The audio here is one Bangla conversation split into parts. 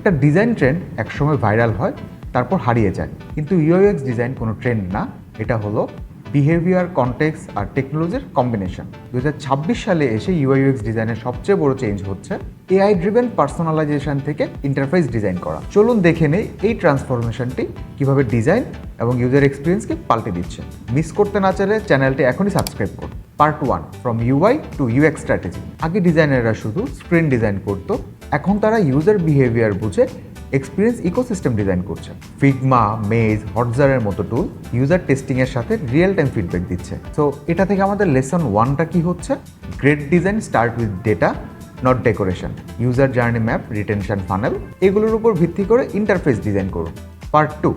একটা ডিজাইন ট্রেন্ড একসময় ভাইরাল হয়, তারপর হারিয়ে যায়। কিন্তু ইউআইএক্স ডিজাইন কোনো ট্রেন্ড না, এটা হলো বিহেভিয়ার, কনটেক্সট আর টেকনোলজির কম্বিনেশন। 2026 সালে এসে ইউআইএক্স ডিজাইনের সবচেয়ে বড় চেঞ্জ হচ্ছে এআই ড্রিভেন পার্সোনালাইজেশন থেকে ইন্টারফেস ডিজাইন করা। চলুন দেখে নেই এই ট্রান্সফরমেশনটি কিভাবে ডিজাইন এবং ইউজার এক্সপিরিয়েন্সকে পাল্টে দিচ্ছে। মিস করতে না চাইলে চ্যানেলটি এখনই সাবস্ক্রাইব করুন। Part 1, from UI to UX strategy. আগে ডিজাইনাররা শুধু স্ক্রিন ডিজাইন করত, এখন তারা ইউজার বিহেভিয়ার বুঝে এক্সপিরিয়েন্স ইকোসিস্টেম ডিজাইন করছে। ফিগমা, মেজ, হটজারের মতো টুল ইউজার টেস্টিংয়ের সাথে রিয়েল টাইম ফিডব্যাক দিচ্ছে। সো এটা থেকে আমাদের লেসন 1টা কি হচ্ছে? Great design start with data, not decoration. User journey map, retention funnel, এগুলোর উপর ভিত্তি করে ইন্টারফেস ডিজাইন করুন। Part 2,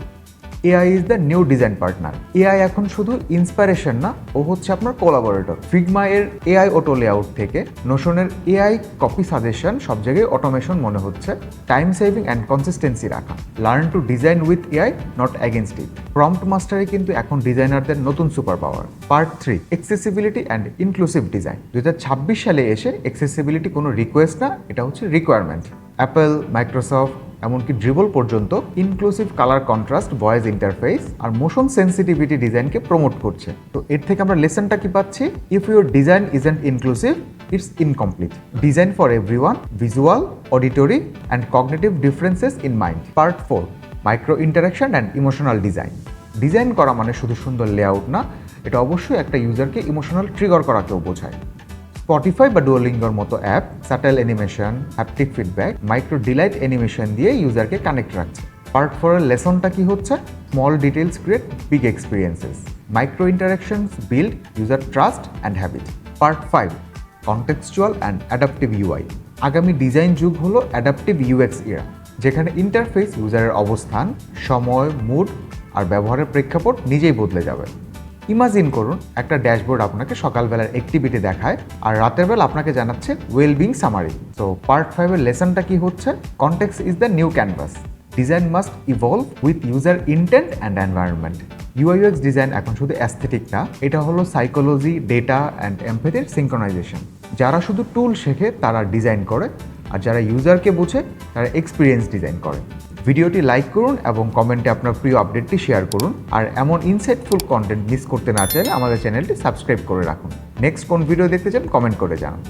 AI is the new design partner. AI এখন শুধু ইন্সপাইরেশন না, ও হচ্ছে আপনার কোলাবোরেটর। ফিগমা এর এআই অটো লেআউট থেকে নোশনের এআই কপি সাজেশন সব জায়গায় অটোমেশন মনে হচ্ছে। টাইম সেভিং অ্যান্ড কনসিস্টেন্সি রাখা। Learn to design with AI, not against it. Prompt মাস্টারে কিন্তু এখন ডিজাইনারদের নতুন super power. Part 3, accessibility and inclusive design. 2026 সালে এসে অ্যাক্সেসিবিলিটি কোনো রিকোয়েস্ট না, এটা হচ্ছে রিকোয়ারমেন্ট। অ্যাপল, মাইক্রোসফট, এমনকি ড্রিবল পর্যন্ত inclusive colour contrast, voice interface আর মোশন সেন্সিটিভিটি ডিজাইনকে প্রমোট করছে। তো এর থেকে আমরা লেসনটা কি পাচ্ছি? If your design isn't inclusive, it's incomplete. Design for everyone, visual, auditory and cognitive differences in mind. Part 4, micro interaction and emotional design. Design করা মানে শুধু সুন্দর লেআউট না, এটা অবশ্যই একটা ইউজারকে ইমোশনাল ট্রিগার করাকেও বোঝায়। স্পটিফাই বা ডুওলিঙ্গোর মতো app subtle animation, haptic feedback, micro delight animation দিয়ে ইউজারকে কানেক্ট রাখছে। পার্ট 4 এর লেসনটা কি হচ্ছে? Small details create big experiences. Micro interactions build user trust and habit. Part 5, contextual and adaptive UI. আগামী ডিজাইন যুগ হলো অ্যাডাপটিভ ইউএক্স এরা, যেখানে ইন্টারফেস ইউজারের অবস্থান, সময়, মুড আর ব্যবহারের প্রেক্ষাপট নিজেই বদলে যাবে। ইমাজিন করুন, একটা ড্যাশবোর্ড আপনাকে সকালবেলার অ্যাক্টিভিটি দেখায় আর রাতের বেলা আপনাকে জানাচ্ছে ওয়েলবিং সামারি। তো পার্ট 5 এর লেসনটা কি হচ্ছে? Context is the new canvas. Design must evolve with user intent and environment. UIX design এখন শুধু অ্যাস্থেটিক না, এটা হলো সাইকোলজি, ডেটা অ্যান্ড এমপ্যাথির সিঙ্ক্রোনাইজেশন। যারা শুধু টুল শেখে তারা ডিজাইন করে, আর যারা ইউজারকে বোঝে তারা এক্সপিরিয়েন্স ডিজাইন করে। ভিডিওটি লাইক করুন এবং কমেন্টে আপনার প্রিয় আপডেটটি শেয়ার করুন। আর এমন ইনসাইটফুল কন্টেন্ট মিস করতে না চাইলে আমাদের চ্যানেলটি সাবস্ক্রাইব করে রাখুন। নেক্সট কোন ভিডিও দেখতে চান কমেন্ট করে জানান।